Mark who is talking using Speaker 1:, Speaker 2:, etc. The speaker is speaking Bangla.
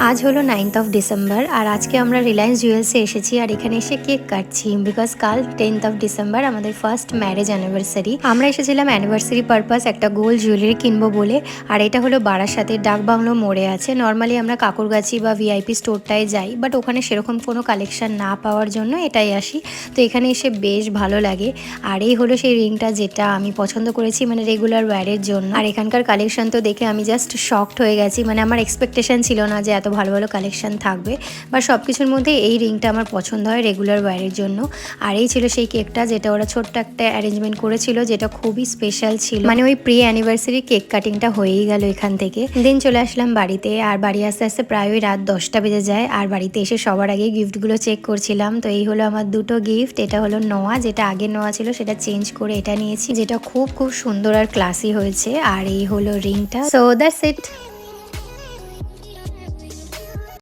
Speaker 1: আজ হলো 9th অফ ডিসেম্বর আর আজকে আমরা রিলায়েন্স জুয়েলসে এসেছি আর এখানে এসে কেক কাটছি বিকজ কাল 10th অফ ডিসেম্বর আমাদের ফার্স্ট ম্যারেজ অ্যানিভার্সারি। আমরা এসেছিলাম অ্যানিভার্সারি পারপাস একটা গোল্ড জুয়েলারি কিনবো বলে। আর এটা হলো বারাসাতে ডাকবাংলো মোড়ে আছে। নর্মালি আমরা কাকুরগাছি বা ভিআইপি স্টোরটায় যাই, বাট ওখানে সেরকম কোনো কালেকশন না পাওয়ার জন্য এটাই আসি। তো এখানে এসে বেশ ভালো লাগে। আর এই হলো সেই রিংটা যেটা আমি পছন্দ করেছি, মানে রেগুলার ওয়্যারের জন্য। আর এখানকার কালেকশন তো দেখে আমি জাস্ট শকড হয়ে গেছি, মানে আমার এক্সপেকটেশন ছিল না যে এত ভালো ভালো কালেকশন থাকবে। বা সব কিছুর মধ্যে এই রিংটা আমার পছন্দ হয় রেগুলার ওয়্যারের জন্য। আর এই ছিল সেই কেকটা যেটা ওরা ছোট্ট একটা অ্যারেঞ্জমেন্ট করেছিল, যেটা খুবই স্পেশাল ছিল। মানে ওই প্রি অ্যানিভার্সারি কেক কাটিংটা হয়েই গেল এখান থেকে। দিন চলে আসলাম বাড়িতে, আর বাড়ি আসতে আসতে প্রায় ওই রাত 10টা বেজে যায়। আর বাড়িতে এসে সবার আগে গিফটগুলো চেক করছিলাম। তো এই হলো আমার দুটো গিফট। এটা হলো নোয়া, যেটা আগে নোয়া ছিল সেটা চেঞ্জ করে এটা নিয়েছি, যেটা খুব খুব সুন্দর আর ক্লাসি হয়েছে। আর এই হলো রিংটা। So that's it.